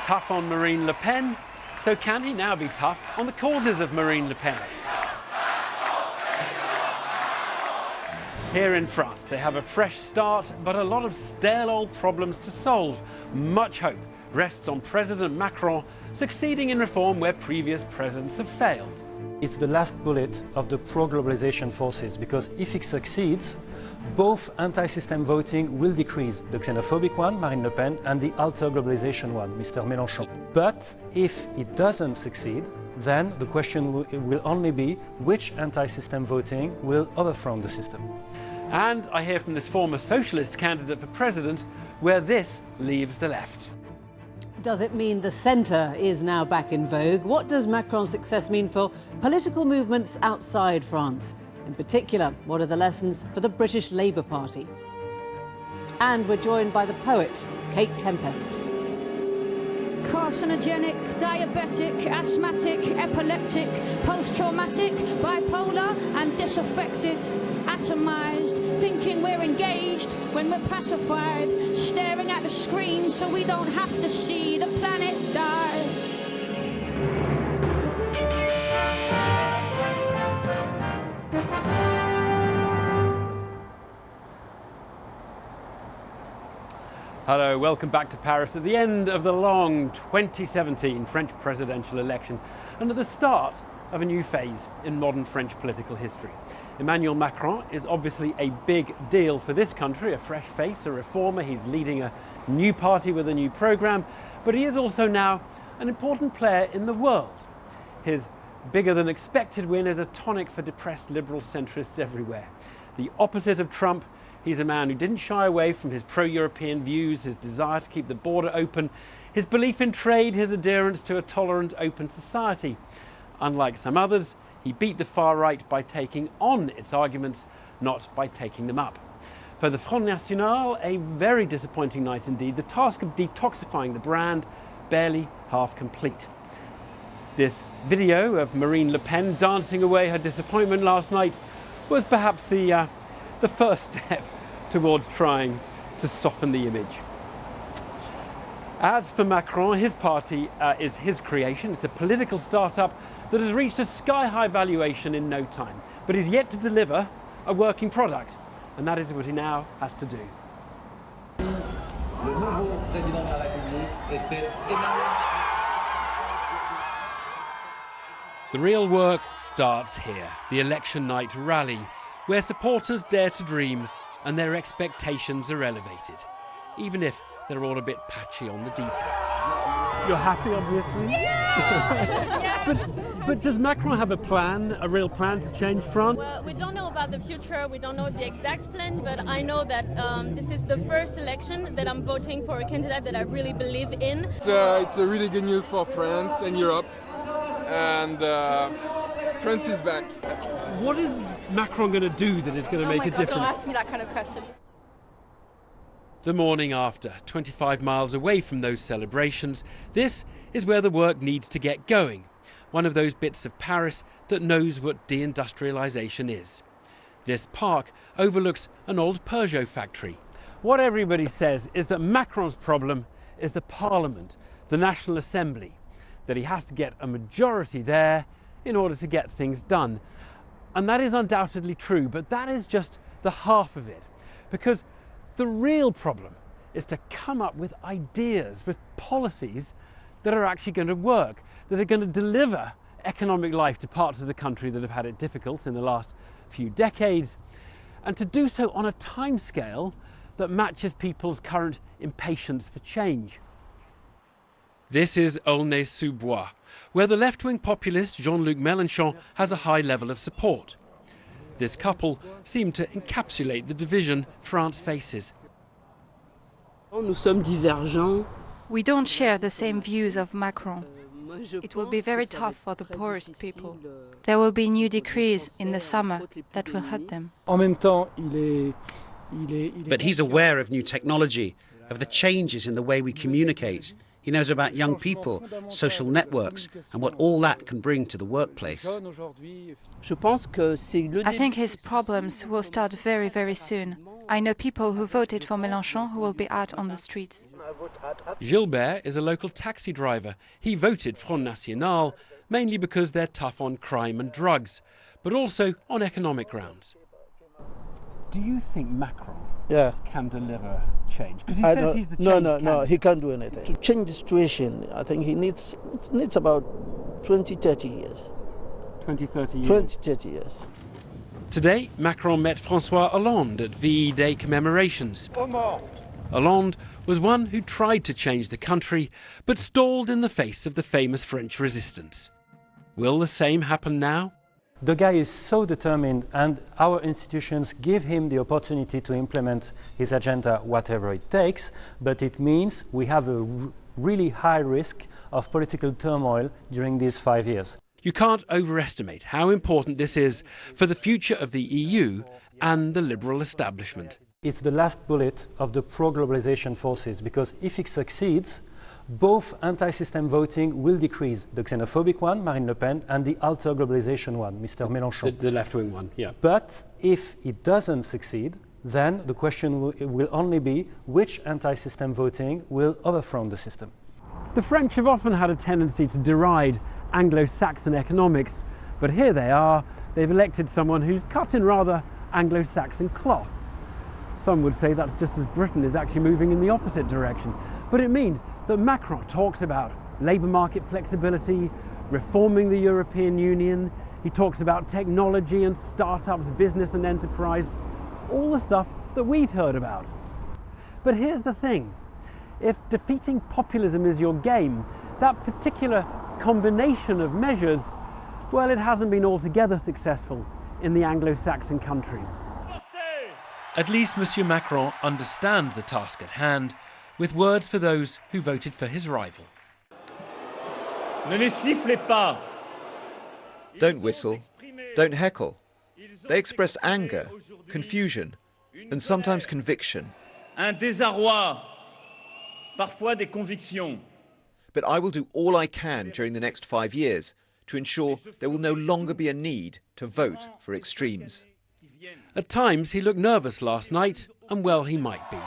tough on Marine Le Pen, so can he now be tough on the causes of Marine Le Pen? Here in France, they have a fresh start, but a lot of stale old problems to solve. Much hope rests on President Macron succeeding in reform where previous presidents have failed. It's the last bullet of the pro-globalization forces, because if it succeeds, both anti-system voting will decrease, the xenophobic one, Marine Le Pen, and the alter-globalization one, Mr. Mélenchon. But if it doesn't succeed, then the question will only be which anti-system voting will overthrow the system. And I hear from this former socialist candidate for president where this leaves the left. Does it mean the centre is now back in vogue? What does Macron's success mean for political movements outside France? In particular, what are the lessons for the British Labour Party? And we're joined by the poet, Kate Tempest. Carcinogenic, diabetic, asthmatic, epileptic, post-traumatic, bipolar and disaffected, atomized, thinking we're engaged when we're pacified, staring at the screen so we don't have to see the planet die. Hello, welcome back to Paris at the end of the long 2017 French presidential election and at the start of a new phase in modern French political history. Emmanuel Macron is obviously a big deal for this country, a fresh face, a reformer. He's leading a new party with a new programme, but he is also now an important player in the world. His bigger than expected win is a tonic for depressed liberal centrists everywhere. The opposite of Trump, he's a man who didn't shy away from his pro-European views, his desire to keep the border open, his belief in trade, his adherence to a tolerant, open society. Unlike some others, he beat the far right by taking on its arguments, not by taking them up. For the Front National, a very disappointing night indeed. The task of detoxifying the brand barely half complete. This video of Marine Le Pen dancing away her disappointment last night was perhaps the first step towards trying to soften the image. As for Macron, his party is his creation. It's a political startup that has reached a sky-high valuation in no time, but is yet to deliver a working product, and that is what he now has to do. The real work starts here, the election night rally, where supporters dare to dream and their expectations are elevated, even if they're all a bit patchy on the detail. You're happy, obviously? Yeah! But does Macron have a plan, a real plan to change France? Well, we don't know about the future, we don't know the exact plan, but I know that this is the first election that I'm voting for a candidate that I really believe in. It's a really good news for France and Europe, and France is back. What is Macron going to do that is going to make a difference? Don't ask me that kind of question. The morning after, 25 miles away from those celebrations, this is where the work needs to get going. One of those bits of Paris that knows what deindustrialisation is. This park overlooks an old Peugeot factory. What everybody says is that Macron's problem is the Parliament, the National Assembly, that he has to get a majority there in order to get things done. And that is undoubtedly true, but that is just the half of it. Because the real problem is to come up with ideas, with policies that are actually going to work, that are going to deliver economic life to parts of the country that have had it difficult in the last few decades, and to do so on a timescale that matches people's current impatience for change. This is Aulnay-sous-Bois, where the left-wing populist Jean-Luc Mélenchon has a high level of support. This couple seem to encapsulate the division France faces. We don't share the same views of Macron. It will be very tough for the poorest people. There will be new decrees in the summer that will hurt them. But he's aware of new technology, of the changes in the way we communicate. He knows about young people, social networks, and what all that can bring to the workplace. I think his problems will start very, very soon. I know people who voted for Mélenchon who will be out on the streets. Gilbert is a local taxi driver. He voted Front National mainly because they're tough on crime and drugs, but also on economic grounds. Do you think Macron can deliver change? Because he says he's the change candidate. No, he can't do anything. To change the situation, I think he needs about 20, 30 years. 20, 30 years? 20, 30 years. Today, Macron met François Hollande at VE Day commemorations. Hollande was one who tried to change the country, but stalled in the face of the famous French resistance. Will the same happen now? The guy is so determined, and our institutions give him the opportunity to implement his agenda, whatever it takes, but it means we have a really high risk of political turmoil during these 5 years. You can't overestimate how important this is for the future of the EU and the liberal establishment. It's the last bullet of the pro-globalization forces, because if it succeeds, both anti-system voting will decrease. The xenophobic one, Marine Le Pen, and the alter-globalization one, Mr. Mélenchon. The left-wing one, yeah. But if it doesn't succeed, then the question will only be which anti-system voting will overthrow the system. The French have often had a tendency to deride Anglo-Saxon economics, but here they are. They've elected someone who's cut in rather Anglo-Saxon cloth. Some would say that's just as Britain is actually moving in the opposite direction. But it means that Macron talks about labour market flexibility, reforming the European Union. He talks about technology and startups, business and enterprise, all the stuff that we've heard about. But here's the thing. If defeating populism is your game, that particular combination of measures, well, it hasn't been altogether successful in the Anglo-Saxon countries. At least Monsieur Macron understands the task at hand, with words for those who voted for his rival. Ne les sifflez pas. Don't whistle, don't heckle. They express anger, confusion, and sometimes conviction. Un désarroi, parfois des convictions. But I will do all I can during the next 5 years to ensure there will no longer be a need to vote for extremes. At times he looked nervous last night, and well he might be.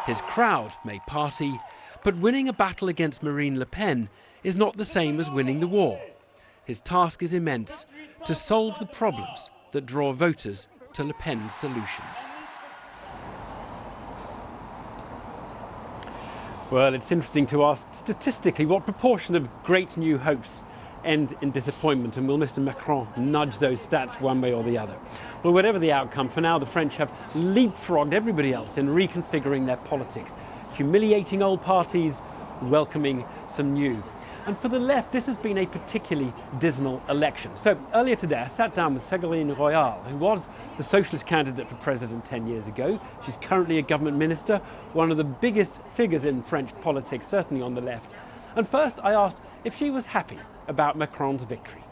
His crowd may party, but winning a battle against Marine Le Pen is not the same as winning the war. His task is immense, to solve the problems that draw voters to Le Pen's solutions. Well, it's interesting to ask statistically what proportion of great new hopes end in disappointment, and will Mr. Macron nudge those stats one way or the other? Well, whatever the outcome, for now the French have leapfrogged everybody else in reconfiguring their politics, humiliating old parties, welcoming some new. And for the left, this has been a particularly dismal election. So earlier today, I sat down with Ségolène Royal, who was the socialist candidate for president 10 years ago. She's currently a government minister, one of the biggest figures in French politics, certainly on the left. And first I asked if she was happy about Macron's victory.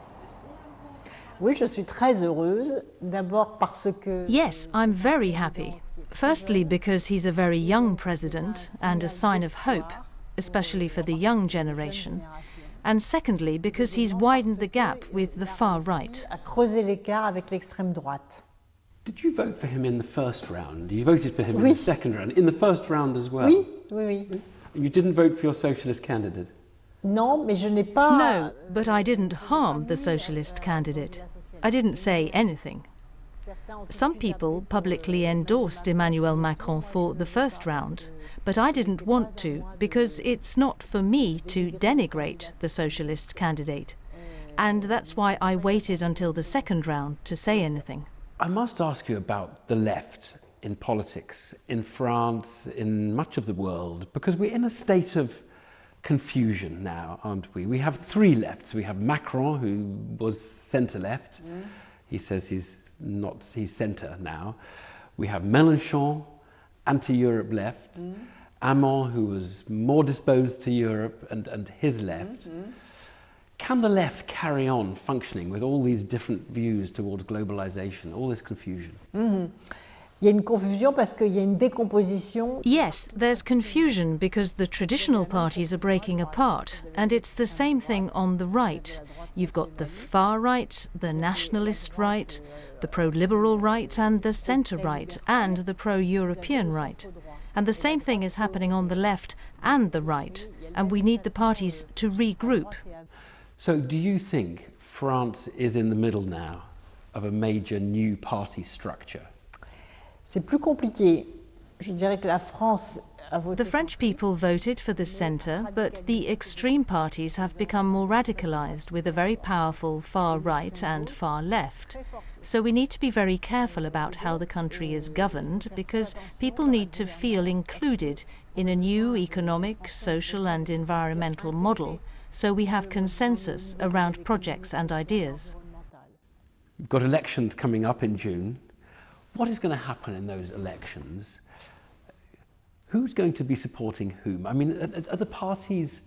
Oui, je suis très heureuse, d'abord parce que... Yes, I'm very happy. Firstly, because he's a very young president and a sign of hope, especially for the young generation. And secondly, because he's widened the gap with the far right. A creusé l'écart avec l'extrême droite. Did you vote for him in the first round? You voted for him in the second round, in the first round as well? Oui, oui, oui. You didn't vote for your socialist candidate? Non, mais je n'ai pas... No, but I didn't harm the socialist candidate. I didn't say anything. Some people publicly endorsed Emmanuel Macron for the first round, but I didn't want to, because it's not for me to denigrate the socialist candidate. And that's why I waited until the second round to say anything. I must ask you about the left in politics, in France, in much of the world, because we're in a state of confusion now, aren't we? We have three lefts. We have Macron, who was centre-left. He says he's centre now. We have Mélenchon, anti-Europe left. Hamon, who was more disposed to Europe, and his left. Can the left carry on functioning with all these different views towards globalization, all this confusion? Il y a une confusion parce qu'il y a une décomposition. Yes, there's confusion because the traditional parties are breaking apart, and it's the same thing on the right. You've got the far right, the nationalist right, the pro-liberal right and the centre-right, and the pro-European right. And the same thing is happening on the left and the right, and we need the parties to regroup. So do you think France is in the middle now of a major new party structure? C'est plus compliqué. Je dirais que la France a voté. The French people voted for the centre, but the extreme parties have become more radicalised with a very powerful far right and far left. So we need to be very careful about how the country is governed, because people need to feel included in a new economic, social and environmental model, so we have consensus around projects and ideas. We've got elections coming up in June. What is going to happen in those elections? Who's going to be supporting whom? I mean, are the parties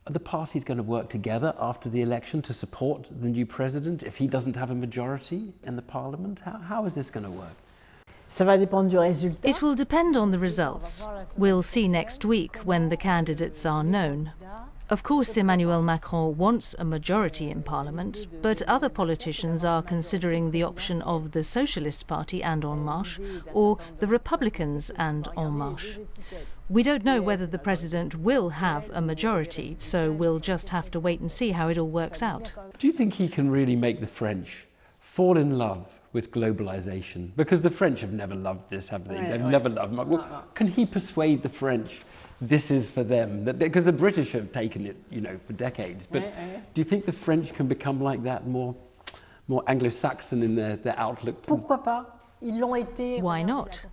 going to work together after the election to support the new president if he doesn't have a majority in the parliament? How is this going to work? Ça va dépendre du résultat. It will depend on the results. We'll see next week when the candidates are known. Of course, Emmanuel Macron wants a majority in Parliament, but other politicians are considering the option of the Socialist Party and En Marche, or the Republicans and En Marche. We don't know whether the president will have a majority, so we'll just have to wait and see how it all works out. Do you think he can really make the French fall in love with globalisation? Because the French have never loved this, have they? They've never loved it. Well, can he persuade the French this is for them? Because the British have taken it, you know, for decades. But do you think the French can become like that, more Anglo-Saxon in their outlook? Pourquoi pas? Ils l'ont été. Why not?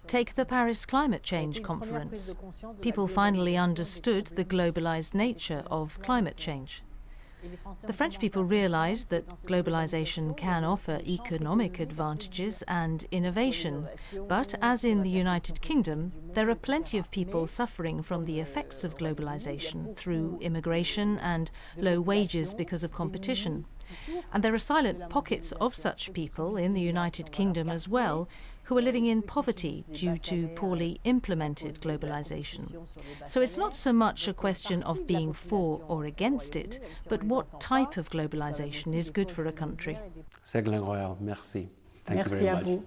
Take the Paris Climate Change Conference. People finally understood the globalised nature of climate change. The French people realised that globalisation can offer economic advantages and innovation, but as in the United Kingdom, there are plenty of people suffering from the effects of globalisation through immigration and low wages because of competition. And there are silent pockets of such people in the United Kingdom as well, who are living in poverty due to poorly implemented globalisation. So it's not so much a question of being for or against it, but what type of globalisation is good for a country. Ségolène Royal, merci. Thank you Merci very à much. vous.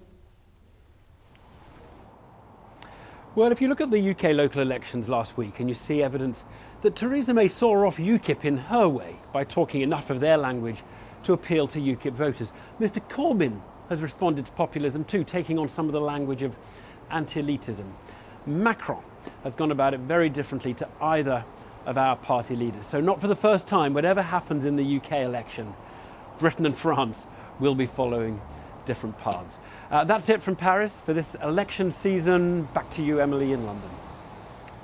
Well, if you look at the UK local elections last week and you see evidence that Theresa May saw off UKIP in her way by talking enough of their language to appeal to UKIP voters, Mr Corbyn has responded to populism too, taking on some of the language of anti-elitism. Macron has gone about it very differently to either of our party leaders. So not for the first time, whatever happens in the UK election, Britain and France will be following different paths. That's it from Paris for this election season. Back to you, Emily, in London.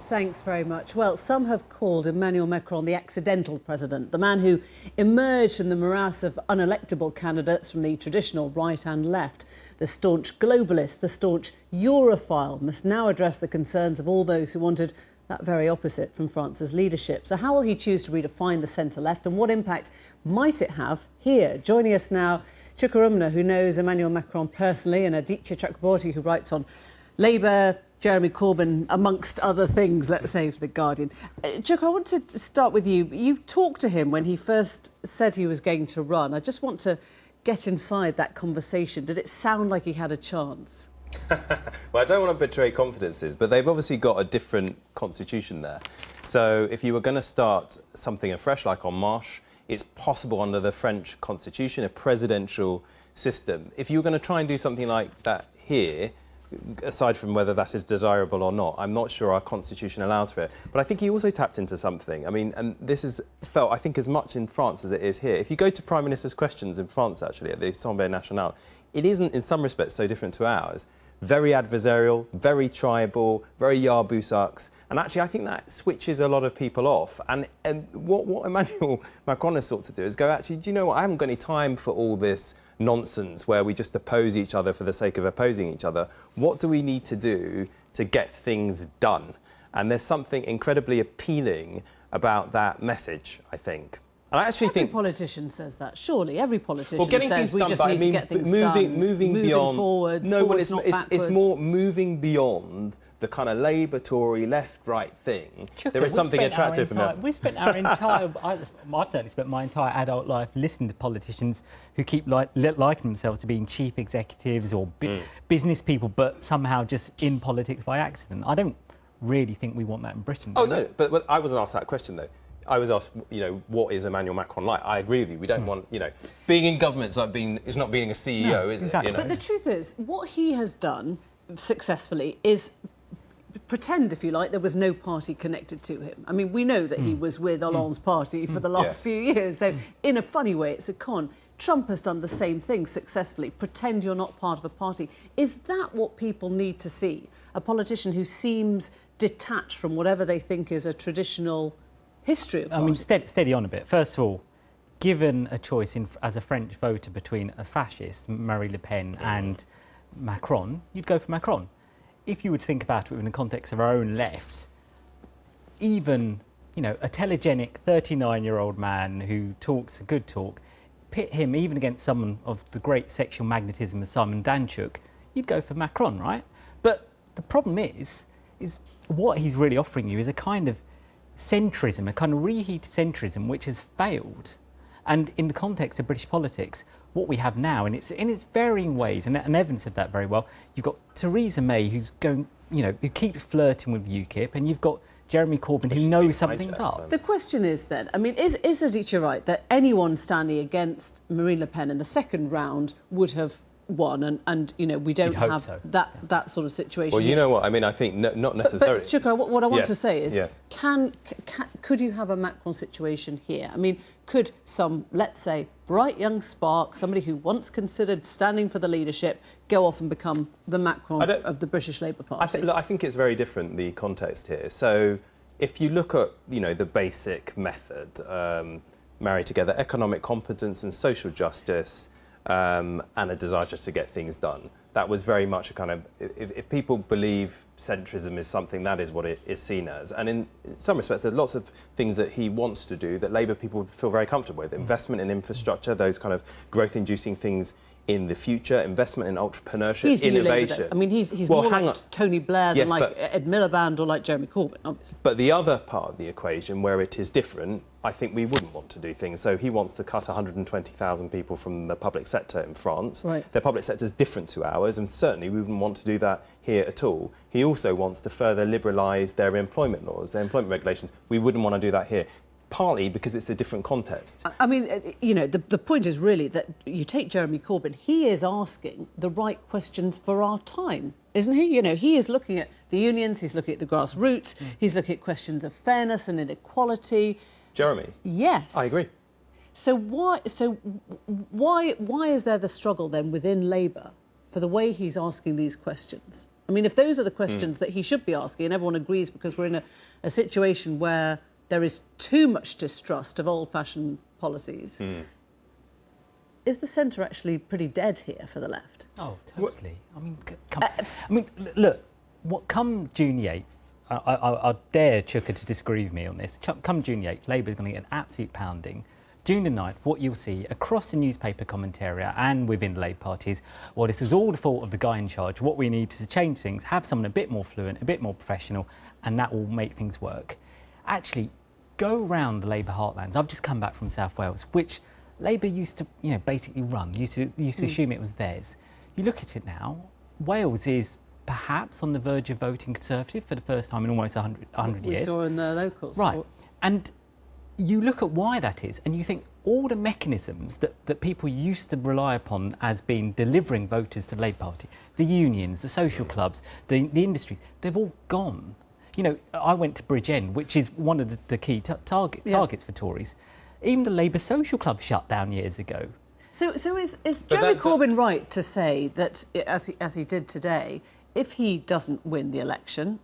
Thanks very much. Well, some have called Emmanuel Macron the accidental president, the man who emerged from the morass of unelectable candidates from the traditional right and left. The staunch globalist, the staunch Europhile must now address the concerns of all those who wanted that very opposite from France's leadership. So how will he choose to redefine the centre-left, and what impact might it have here? Joining us now, Chukwurumna, who knows Emmanuel Macron personally, and Aditya Chakraborty, who writes on Labour, Jeremy Corbyn, amongst other things, let's say, for The Guardian. Chuk, I want to start with you. You talked to him when he first said he was going to run. I just want to get inside that conversation. Did it sound like he had a chance? Well, I don't want to betray confidences, but they've obviously got a different constitution there. So if you were going to start something afresh like En Marche, it's possible under the French constitution, a presidential system. If you were going to try and do something like that here, aside from whether that is desirable or not, I'm not sure our constitution allows for it. But I think he also tapped into something. I mean, and this is felt, I think, as much in France as it is here. If you go to Prime Minister's questions in France, actually, at the Assemblée Nationale, it isn't, in some respects, so different to ours. Very adversarial, very tribal, very Yarbusaks. And actually, I think that switches a lot of people off. And what Emmanuel Macron has sought to do is go, actually, do you know what? I haven't got any time for all this nonsense where we just oppose each other for the sake of opposing each other. What do we need to do to get things done? And there's something incredibly appealing about that message, I think. And I actually every think politician says that. Surely every politician well, getting says things we done, just but need I mean, to get things moving beyond forwards, no, forwards, well, not backwards. it's more moving beyond the kind of Labour, Tory, left-right thing. Chuka, there is something attractive about it. We spent our entire, I've certainly spent my entire adult life listening to politicians who keep liking themselves to being chief executives or business people, but somehow just in politics by accident. I don't really think we want that in Britain. Oh, no, but I wasn't asked that question, though. I was asked, what is Emmanuel Macron like? I agree with you. We don't want, being in government is not being a CEO, is exactly. it? But the truth is, what he has done successfully is pretend, if you like, there was no party connected to him. I mean, we know that he was with Hollande's party for the last few years, so in a funny way, it's a con. Trump has done the same thing successfully. Pretend you're not part of a party. Is that what people need to see? A politician who seems detached from whatever they think is a traditional history of I politics? mean, steady on a bit. First of all, given a choice as a French voter between a fascist, Marine Le Pen, and Macron, you'd go for Macron. If you would think about it within the context of our own left, even, a telegenic 39-year-old man who talks a good talk, pit him even against someone of the great sexual magnetism as Simon Danchuk, you'd go for Macron, right? But the problem is what he's really offering you is a kind of centrism, a kind of reheated centrism, which has failed. And in the context of British politics, what we have now, and it's in its varying ways, and Evan said that very well, you've got Theresa May, who's going, who keeps flirting with UKIP, and you've got Jeremy Corbyn, who knows something's up. The question is then, I mean, is Aditya right that anyone standing against Marine Le Pen in the second round would have won, and we don't have so. that sort of situation? Well, you know what, I mean, I think not necessarily. But Chuka, what I want to say is, yes. could you have a Macron situation here? I mean, could some, let's say, bright young spark, somebody who once considered standing for the leadership, go off and become the Macron of the British Labour Party? I think it's very different, the context here. So if you look at, the basic method, marry together economic competence and social justice, and a desire just to get things done. That was very much a kind of, if people believe centrism is something, that is what it is seen as. And in some respects, there are lots of things that he wants to do that Labour people feel very comfortable with. Investment in infrastructure, those kind of growth-inducing things in the future, investment in entrepreneurship, innovation. I mean, he's more like Tony Blair than like Ed Miliband or like Jeremy Corbyn, obviously. But the other part of the equation, where it is different, I think we wouldn't want to do things. So he wants to cut 120,000 people from the public sector in France. Right. Their public sector is different to ours, and certainly we wouldn't want to do that here at all. He also wants to further liberalise their employment laws, their employment regulations. We wouldn't want to do that here. Partly because it's a different context. I mean, the point is really that you take Jeremy Corbyn, he is asking the right questions for our time, isn't he? He is looking at the unions, he's looking at the grassroots, he's looking at questions of fairness and inequality. Jeremy? Yes. I agree. So why is there the struggle then within Labour for the way he's asking these questions? I mean, if those are the questions that he should be asking, and everyone agrees because we're in a situation where there is too much distrust of old-fashioned policies. Is the centre actually pretty dead here for the left? Oh, totally. Look, come June 8th, I dare Chuka to disagree with me on this. Come June 8th, Labour is going to get an absolute pounding. June the 9th, what you'll see across the newspaper commentariat and within the Labour Party is, well, this is all the fault of the guy in charge. What we need to change things, have someone a bit more fluent, a bit more professional, and that will make things work. Actually, go around the Labour heartlands. I've just come back from South Wales, which Labour used to, basically run. Used to assume it was theirs. You look at it now. Wales is perhaps on the verge of voting Conservative for the first time in almost 100 years. We saw in the locals. Right, and you look at why that is, and you think all the mechanisms that people used to rely upon as being delivering voters to the Labour Party, the unions, the social clubs, the industries, they've all gone. I went to Bridgend, which is one of the key targets for Tories. Even the Labour Social Club shut down years ago. So is Jeremy Corbyn right to say that, as he did today, if he doesn't win the election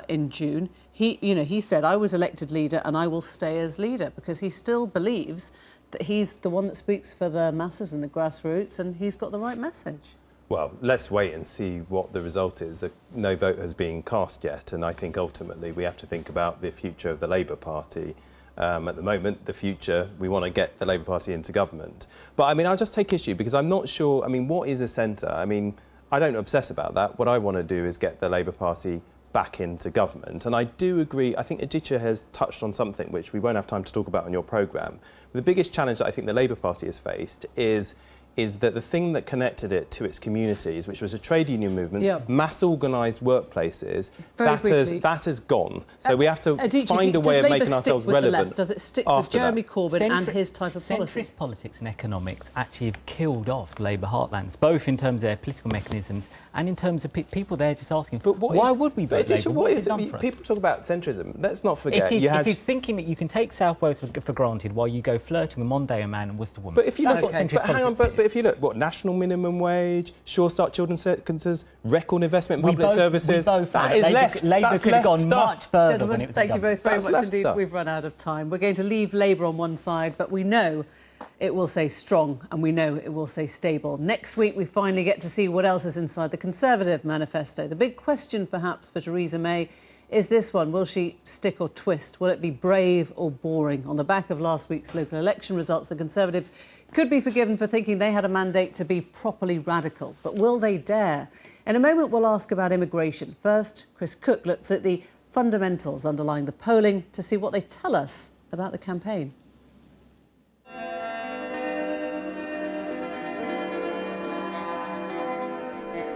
in June, he said, I was elected leader and I will stay as leader, because he still believes that he's the one that speaks for the masses and the grassroots, and he's got the right message? Well, let's wait and see what the result is. No vote has been cast yet, and I think ultimately we have to think about the future of the Labour Party. At the moment, the future, we want to get the Labour Party into government. But I mean, I'll just take issue because I'm not sure, I mean, what is a centre? I mean, I don't obsess about that. What I want to do is get the Labour Party back into government. And I do agree, I think Aditya has touched on something which we won't have time to talk about on your programme. The biggest challenge that I think the Labour Party has faced is that the thing that connected it to its communities, which was a trade union movement, mass organised workplaces, that has gone. So we have to find a way of making ourselves relevant. Does it stick with Jeremy Corbyn and his type of policy? Centrist politics and economics actually have killed off the Labour heartlands, both in terms of their political mechanisms and in terms of people there just asking, but why would we vote Labour? What is it? People talk about centrism. Let's not forget. It is thinking that you can take South Wales for granted while you go flirting with Monday man and Worcester woman. But if you look but if you look, what, national minimum wage, Sure Start children's sentences, record investment in public services, that is left. Labour could have gone much further. Gentlemen, thank you both very much indeed. We've run out of time. We're going to leave Labour on one side, but we know it will say strong and we know it will say stable. Next week, we finally get to see what else is inside the Conservative manifesto. The big question, perhaps, for Theresa May is this one. Will she stick or twist? Will it be brave or boring? On the back of last week's local election results, the Conservatives could be forgiven for thinking they had a mandate to be properly radical. But will they dare? In a moment, we'll ask about immigration. First, Chris Cook looks at the fundamentals underlying the polling to see what they tell us about the campaign.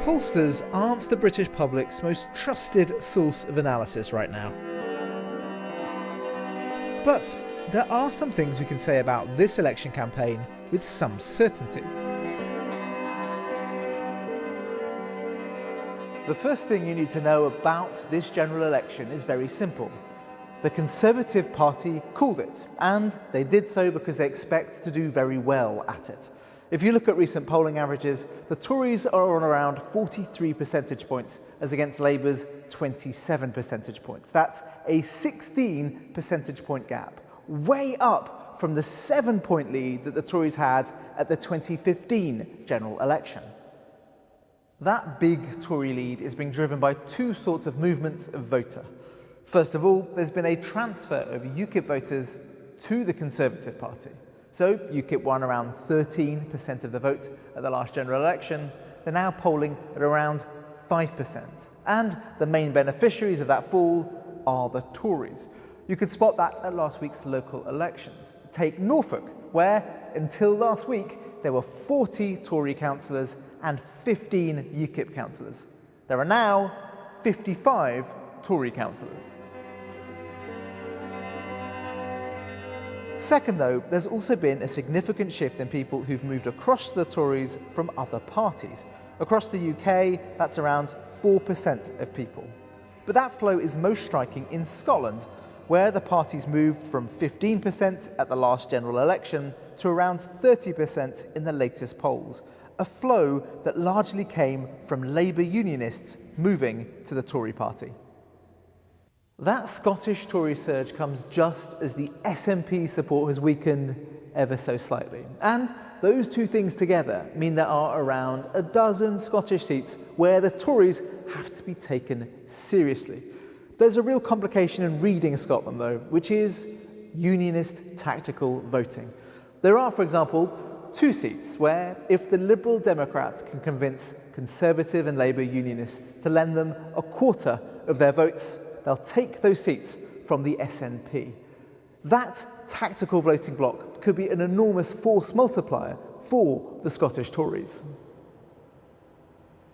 Pollsters aren't the British public's most trusted source of analysis right now. But there are some things we can say about this election campaign with some certainty. The first thing you need to know about this general election is very simple. The Conservative Party called it, and they did so because they expect to do very well at it. If you look at recent polling averages, the Tories are on around 43 percentage points as against Labour's 27 percentage points. That's a 16 percentage point gap, way up from the 7-point lead that the Tories had at the 2015 general election. That big Tory lead is being driven by two sorts of movements of voter. First of all, there's been a transfer of UKIP voters to the Conservative Party. So UKIP won around 13% of the vote at the last general election. They're now polling at around 5%. And the main beneficiaries of that fall are the Tories. You could spot that at last week's local elections. Take Norfolk, where until last week there were 40 Tory councillors and 15 UKIP councillors. There are now 55 Tory councillors. Second, though, there's also been a significant shift in people who've moved across to the Tories from other parties. Across the UK, that's around 4% of people. But that flow is most striking in Scotland, where the party's moved from 15% at the last general election to around 30% in the latest polls, a flow that largely came from Labour unionists moving to the Tory party. That Scottish Tory surge comes just as the SNP support has weakened ever so slightly. And those two things together mean there are around a dozen Scottish seats where the Tories have to be taken seriously. There's a real complication in reading Scotland, though, which is unionist tactical voting. There are, for example, two seats where, if the Liberal Democrats can convince Conservative and Labour unionists to lend them a quarter of their votes, they'll take those seats from the SNP. That tactical voting bloc could be an enormous force multiplier for the Scottish Tories.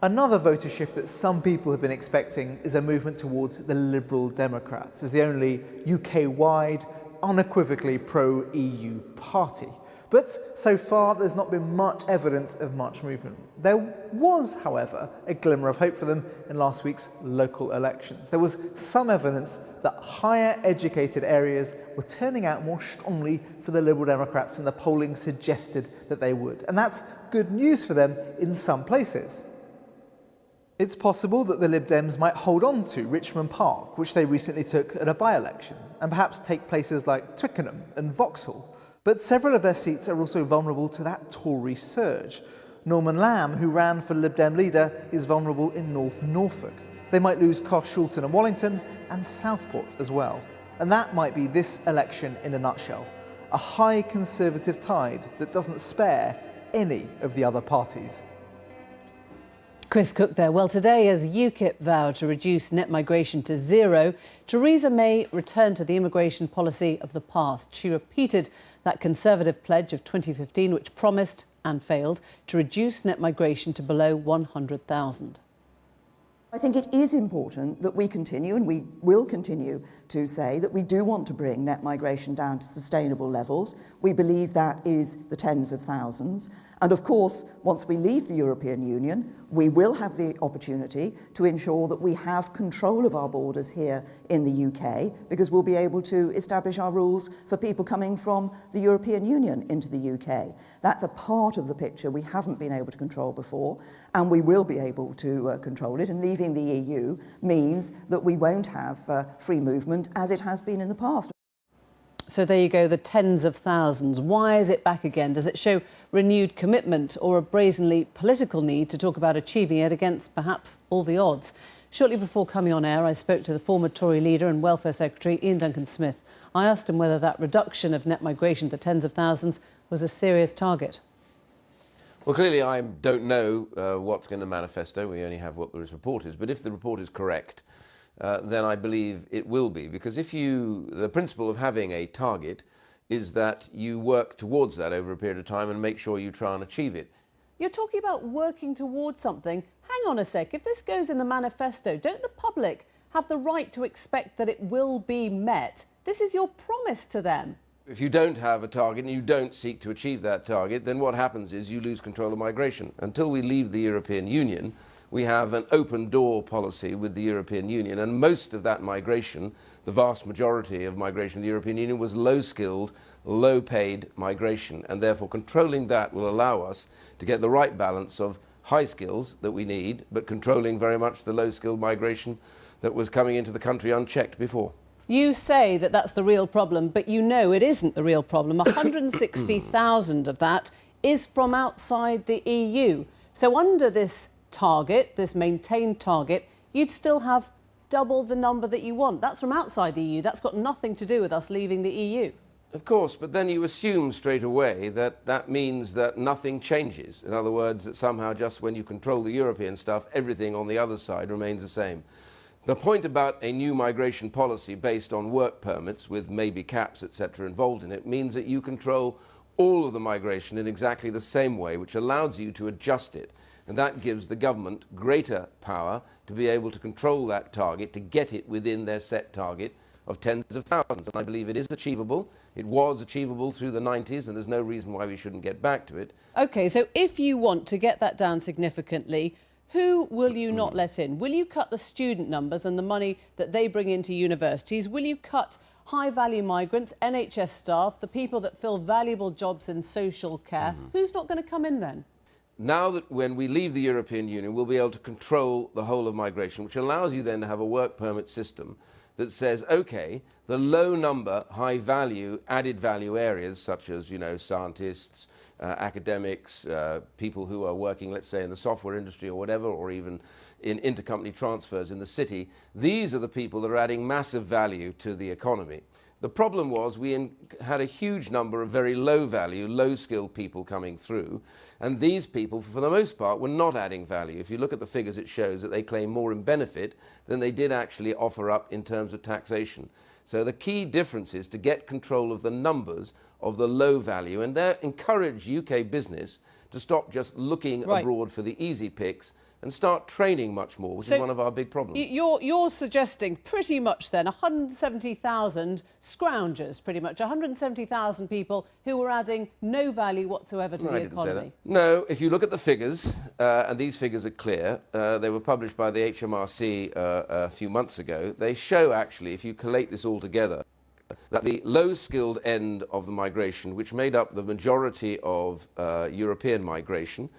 Another voter shift that some people have been expecting is a movement towards the Liberal Democrats as the only UK-wide, unequivocally pro-EU party. But so far, there's not been much evidence of much movement. There was, however, a glimmer of hope for them in last week's local elections. There was some evidence that higher educated areas were turning out more strongly for the Liberal Democrats than the polling suggested that they would. And that's good news for them in some places. It's possible that the Lib Dems might hold on to Richmond Park, which they recently took at a by-election, and perhaps take places like Twickenham and Vauxhall. But several of their seats are also vulnerable to that Tory surge. Norman Lamb, who ran for Lib Dem leader, is vulnerable in North Norfolk. They might lose Cosh, Shulton and Wallington, and Southport as well. And that might be this election in a nutshell. A high Conservative tide that doesn't spare any of the other parties. Chris Cook there. Well, today, as UKIP vowed to reduce net migration to zero, Theresa May returned to the immigration policy of the past. She repeated that Conservative pledge of 2015, which promised and failed to reduce net migration to below 100,000. I think it is important that we continue, and we will continue to say that we do want to bring net migration down to sustainable levels. We believe that is the tens of thousands. And of course, once we leave the European Union, we will have the opportunity to ensure that we have control of our borders here in the UK, because we'll be able to establish our rules for people coming from the European Union into the UK. That's a part of the picture we haven't been able to control before, and we will be able to control it. And leaving the EU means that we won't have free movement as it has been in the past. So there you go, the tens of thousands. Why is it back again? Does it show renewed commitment or a brazenly political need to talk about achieving it against perhaps all the odds? Shortly before coming on air, I spoke to the former Tory leader and Welfare Secretary Ian Duncan-Smith. I asked him whether that reduction of net migration to tens of thousands was a serious target. Well, clearly I don't know what's in the manifesto. We only have what the report is. But if the report is correct, then I believe it will be. Because the principle of having a target is that you work towards that over a period of time and make sure you try and achieve it. You're talking about working towards something. Hang on a sec. If this goes in the manifesto, don't the public have the right to expect that it will be met? This is your promise to them. If you don't have a target and you don't seek to achieve that target, then what happens is you lose control of migration. Until we leave the European Union, we have an open door policy with the European Union, and most of that migration, the vast majority of migration in the European Union, was low-skilled, low-paid migration, and therefore controlling that will allow us to get the right balance of high skills that we need, but controlling very much the low-skilled migration that was coming into the country unchecked before. You say that that's the real problem, but you know it isn't the real problem. 160,000 of that is from outside the EU. So under this target, this maintained target, you'd still have double the number that you want. That's from outside the EU. That's got nothing to do with us leaving the EU. Of course, but then you assume straight away that that means that nothing changes. In other words, that somehow just when you control the European stuff, everything on the other side remains the same. The point about a new migration policy based on work permits with maybe caps, etc., involved in it means that you control all of the migration in exactly the same way, which allows you to adjust it. And that gives the government greater power to be able to control that target, to get it within their set target of tens of thousands. And I believe it is achievable. It was achievable through the 90s, and there's no reason why we shouldn't get back to it. OK, so if you want to get that down significantly, who will you not let in? Will you cut the student numbers and the money that they bring into universities? Will you cut high-value migrants, NHS staff, the people that fill valuable jobs in social care? Who's not going to come in then? Now that when we leave the European Union, we'll be able to control the whole of migration, which allows you then to have a work permit system that says, OK, the low number, high value, added value areas, such as, scientists, academics, people who are working, let's say, in the software industry or whatever, or even in intercompany transfers in the city, these are the people that are adding massive value to the economy. The problem was we had a huge number of very low value, low skilled people coming through, and these people, for the most part, were not adding value. If you look at the figures, it shows that they claim more in benefit than they did actually offer up in terms of taxation. So the key difference is to get control of the numbers of the low value, and encourage UK business to stop just looking abroad for the easy picks and start training much more, which is one of our big problems. You're suggesting pretty much then 170,000 scroungers, pretty much 170,000 people who were adding no value whatsoever to the economy. Say that. No, if you look at the figures, and these figures are clear, they were published by the HMRC a few months ago, they show actually, if you collate this all together, that the low-skilled end of the migration, which made up the majority of European migration,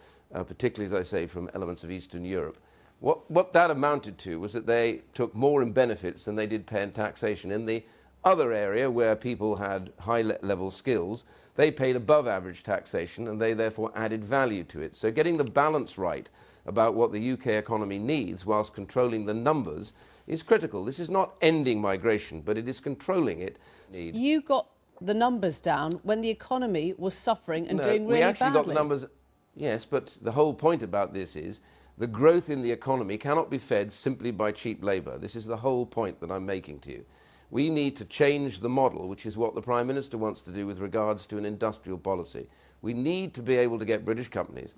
particularly, as I say, from elements of Eastern Europe, what that amounted to was that they took more in benefits than they did pay in taxation. In the other area, where people had high-level skills, they paid above-average taxation, and they therefore added value to it. So getting the balance right about what the UK economy needs whilst controlling the numbers is critical. This is not ending migration, but it is controlling it. You got the numbers down when the economy was suffering and No, doing really we actually badly. got the numbers, yes, but the whole point about this is the growth in the economy cannot be fed simply by cheap labour. This is the whole point that I'm making to you. We need to change the model, which is what the Prime Minister wants to do with regards to an industrial policy. We need to be able to get British companies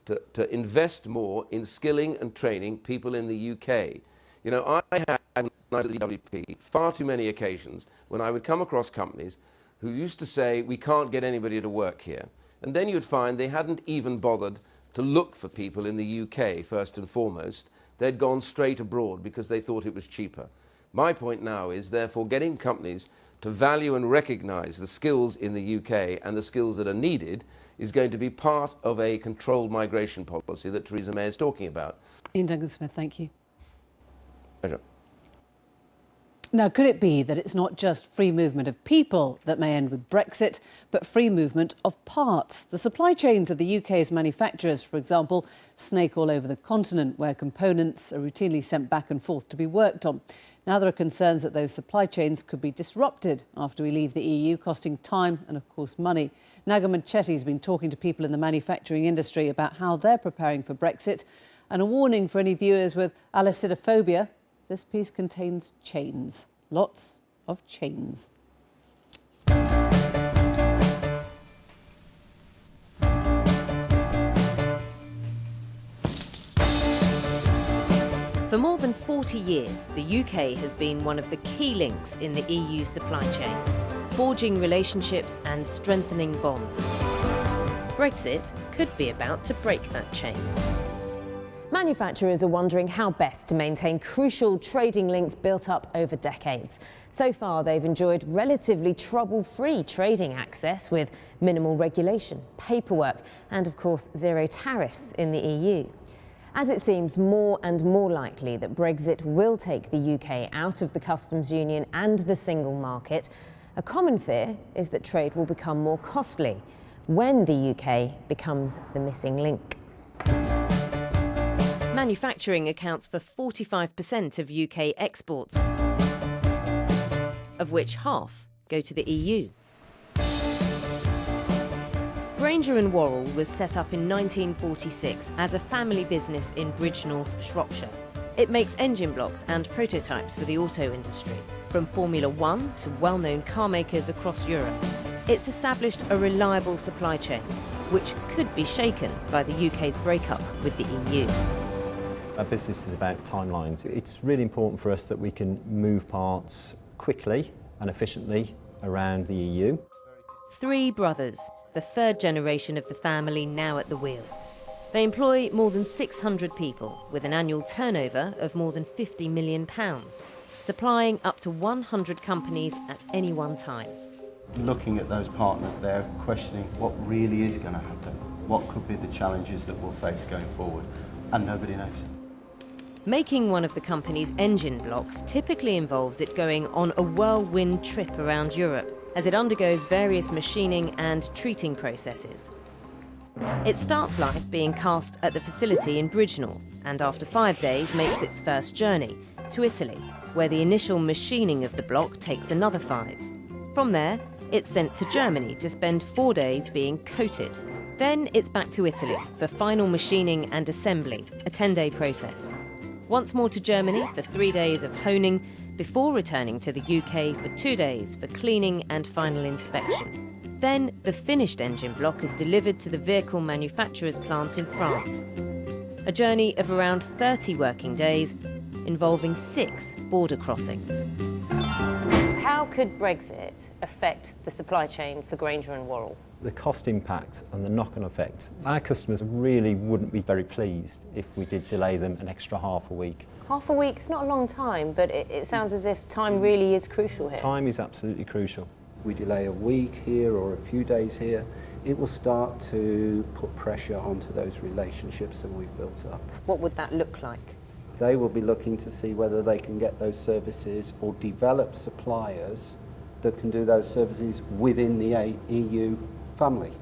to invest more in skilling and training people in the UK. You know, I had, when I was at the EWP, far too many occasions when I would come across companies who used to say, we can't get anybody to work here. And then you'd find they hadn't even bothered to look for people in the UK, first and foremost. They'd gone straight abroad because they thought it was cheaper. My point now is, therefore, getting companies to value and recognise the skills in the UK and the skills that are needed is going to be part of a controlled migration policy that Theresa May is talking about. Ian Duncan-Smith, thank you. Pleasure. Now, could it be that it's not just free movement of people that may end with Brexit, but free movement of parts? The supply chains of the UK's manufacturers, for example, snake all over the continent, where components are routinely sent back and forth to be worked on. Now there are concerns that those supply chains could be disrupted after we leave the EU, costing time and, of course, money. Naga Munchetty has been talking to people in the manufacturing industry about how they're preparing for Brexit. And a warning for any viewers with alicidophobia: this piece contains chains. Lots of chains. For more than 40 years, the UK has been one of the key links in the EU supply chain, forging relationships and strengthening bonds. Brexit could be about to break that chain. Manufacturers are wondering how best to maintain crucial trading links built up over decades. So far, they've enjoyed relatively trouble-free trading access with minimal regulation, paperwork, and of course, zero tariffs in the EU. As it seems more and more likely that Brexit will take the UK out of the customs union and the single market, a common fear is that trade will become more costly when the UK becomes the missing link. Manufacturing accounts for 45% of UK exports, of which half go to the EU. Grainger & Worrell was set up in 1946 as a family business in Bridgnorth, Shropshire. It makes engine blocks and prototypes for the auto industry, from Formula One to well-known car makers across Europe. It's established a reliable supply chain, which could be shaken by the UK's breakup with the EU. Our business is about timelines. It's really important for us that we can move parts quickly and efficiently around the EU. 3 brothers, the third generation of the family now at the wheel. They employ more than 600 people with an annual turnover of more than £50 million, supplying up to 100 companies at any one time. Looking at those partners there, questioning what really is going to happen, what could be the challenges that we'll face going forward, and nobody knows. Making one of the company's engine blocks typically involves it going on a whirlwind trip around Europe as it undergoes various machining and treating processes. It starts life being cast at the facility in Bridgnorth and after 5 days makes its first journey to Italy, where the initial machining of the block takes another 5. From there, it's sent to Germany to spend 4 days being coated. Then it's back to Italy for final machining and assembly, a 10-day process. Once more to Germany for 3 days of honing, before returning to the UK for 2 days for cleaning and final inspection. Then the finished engine block is delivered to the vehicle manufacturer's plant in France. A journey of around 30 working days, involving 6 border crossings. How could Brexit affect the supply chain for Grainger & Worrell? The cost impact and the knock-on effects. Our customers really wouldn't be very pleased if we did delay them an extra half a week. Half a week's not a long time, but it sounds as if time really is crucial here. Time is absolutely crucial. We delay a week here or a few days here, it will start to put pressure onto those relationships that we've built up. What would that look like? They will be looking to see whether they can get those services or develop suppliers that can do those services within the EU family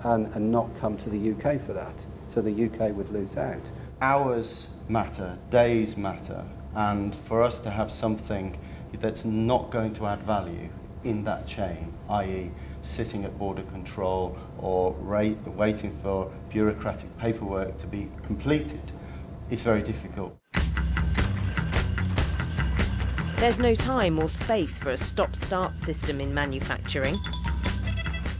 and not come to the UK for that. So the UK would lose out. Hours matter, days matter, And for us to have something that's not going to add value in that chain, i.e. sitting at border control or waiting for bureaucratic paperwork to be completed, is very difficult. There's no time or space for a stop-start system in manufacturing.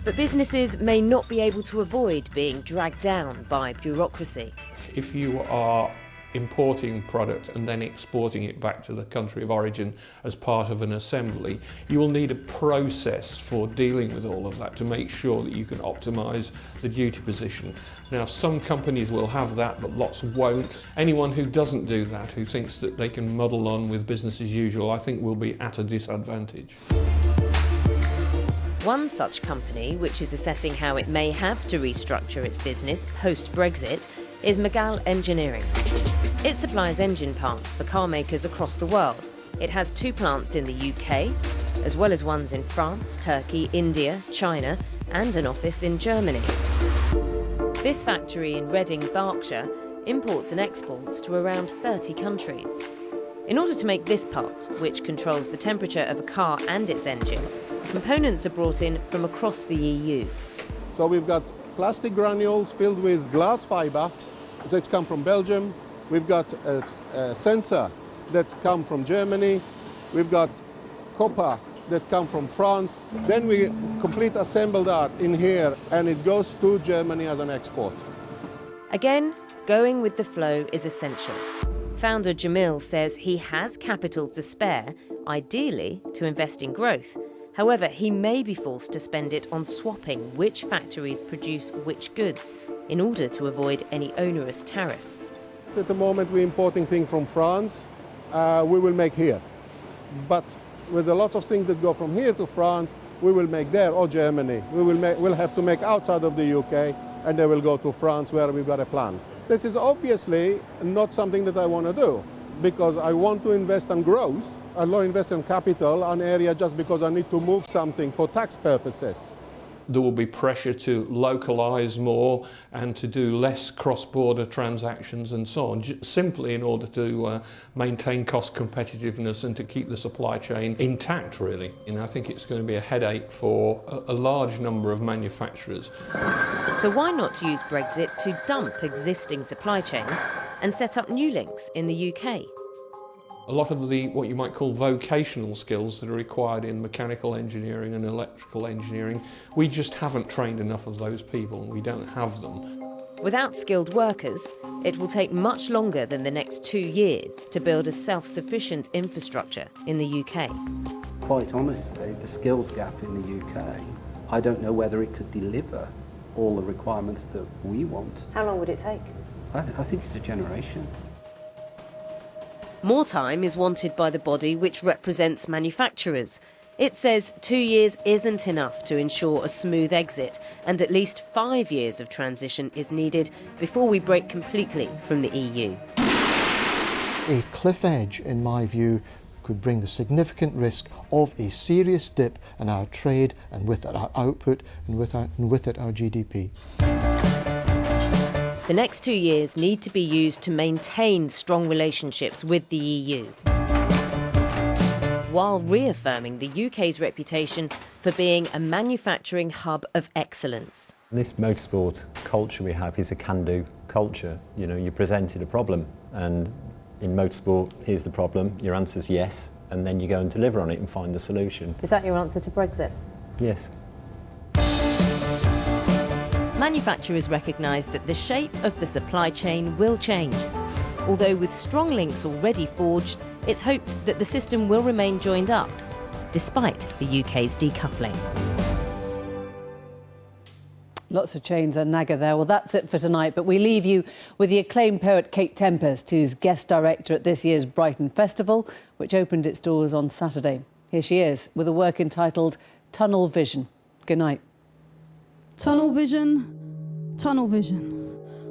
But businesses may not be able to avoid being dragged down by bureaucracy. If you are importing product and then exporting it back to the country of origin as part of an assembly, you will need a process for dealing with all of that to make sure that you can optimise the duty position. Now, some companies will have that, but lots won't. Anyone who doesn't do that, who thinks that they can muddle on with business as usual, I think will be at a disadvantage. One such company, which is assessing how it may have to restructure its business post-Brexit, is Magal Engineering. It supplies engine parts for car makers across the world. It has 2 plants in the UK, as well as ones in France, Turkey, India, China, and an office in Germany. This factory in Reading, Berkshire, imports and exports to around 30 countries. In order to make this part, which controls the temperature of a car and its engine, components are brought in from across the EU. So we've got plastic granules filled with glass fibre that come from Belgium. We've got a sensor that come from Germany. We've got copper that come from France. Then we complete assemble that in here and it goes to Germany as an export. Again, going with the flow is essential. Founder Jamil says he has capital to spare, ideally to invest in growth. However, he may be forced to spend it on swapping which factories produce which goods in order to avoid any onerous tariffs. At the moment we're importing things from France, we will make here. But with a lot of things that go from here to France, we will make there, or Germany. We'll have to make outside of the UK and they will go to France where we've got a plant. This is obviously not something that I want to do because I want to invest in growth. I don't invest in capital, an area just because I need to move something for tax purposes. There will be pressure to localise more and to do less cross-border transactions and so on, simply in order to maintain cost competitiveness and to keep the supply chain intact, really. I think it's going to be a headache for a large number of manufacturers. So why not use Brexit to dump existing supply chains and set up new links in the UK? A lot of the, what you might call vocational skills that are required in mechanical engineering and electrical engineering, we just haven't trained enough of those people. We don't have them. Without skilled workers, it will take much longer than the next 2 years to build a self-sufficient infrastructure in the UK. Quite honestly, the skills gap in the UK, I don't know whether it could deliver all the requirements that we want. How long would it take? I think it's a generation. More time is wanted by the body which represents manufacturers. It says 2 years isn't enough to ensure a smooth exit, and at least 5 years of transition is needed before we break completely from the EU. A cliff edge, in my view, could bring the significant risk of a serious dip in our trade and with it our output and with it our GDP. The next 2 years need to be used to maintain strong relationships with the EU, while reaffirming the UK's reputation for being a manufacturing hub of excellence. This motorsport culture we have is a can-do culture. You know, you're presented a problem and in motorsport, here's the problem, your answer's yes, and then you go and deliver on it and find the solution. Is that your answer to Brexit? Yes. Manufacturers recognise that the shape of the supply chain will change. Although with strong links already forged, it's hoped that the system will remain joined up, despite the UK's decoupling. Lots of chains and Naga there. Well, that's it for tonight, but we leave you with the acclaimed poet Kate Tempest, who's guest director at this year's Brighton Festival, which opened its doors on Saturday. Here she is with a work entitled Tunnel Vision. Good night. Tunnel vision, tunnel vision.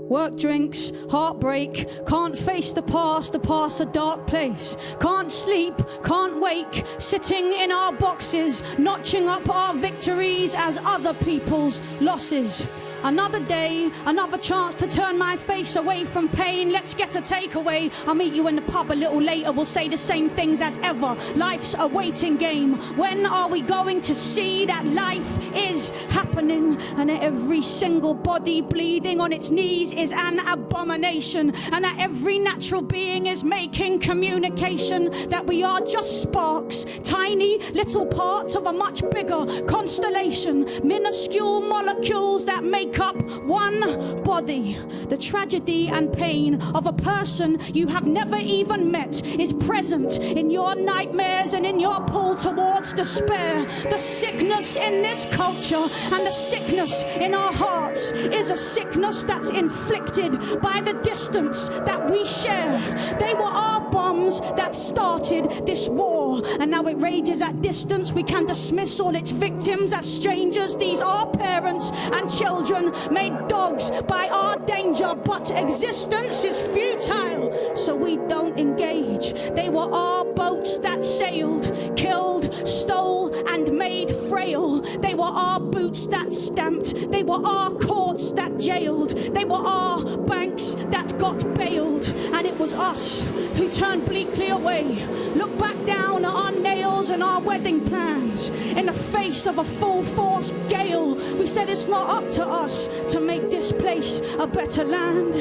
Work drinks, heartbreak, can't face the past a dark place. Can't sleep, can't wake, sitting in our boxes, notching up our victories as other people's losses. Another day, another chance to turn my face away from pain. Let's get a takeaway. I'll meet you in the pub a little later. We'll say the same things as ever. Life's a waiting game. When are we going to see that life is happening? And that every single body bleeding on its knees is an abomination. And that every natural being is making communication. That we are just sparks, tiny little parts of a much bigger constellation. Minuscule molecules that make up one body. The tragedy and pain of a person you have never even met is present in your nightmares and in your pull towards despair. The sickness in this culture and the sickness in our hearts is a sickness that's inflicted by the distance that we share. They were our bombs that started this war, and now it rages at distance. We can dismiss all its victims as strangers. These are parents and children made dogs by our danger, but existence is futile, so we don't engage. They were our boats that sailed, killed, stole, and made frail. They were our boots that stamped. They were our courts that jailed. They were our banks that got bailed. And it was us who turned bleakly away. Look back down at our nails and our wedding plans. In the face of a full force gale, we said it's not up to us to make this place a better land.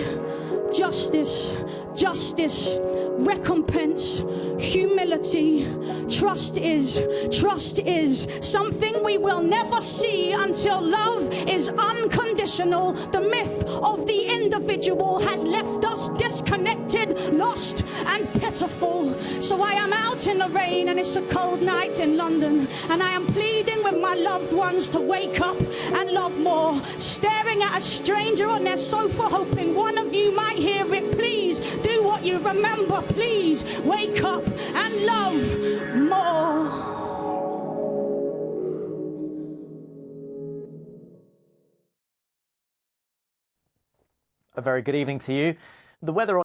Justice, justice, recompense, humility. Trust is something we will never see until love is unconditional. The myth of the individual has left us disconnected, lost and pitiful. So I am out in the rain and it's a cold night in London, and I am pleading with my loved ones to wake up and love more. Staring at a stranger on their sofa, hoping one of you might hear it. Please do what you remember. Please wake up and love more. A very good evening to you. The weather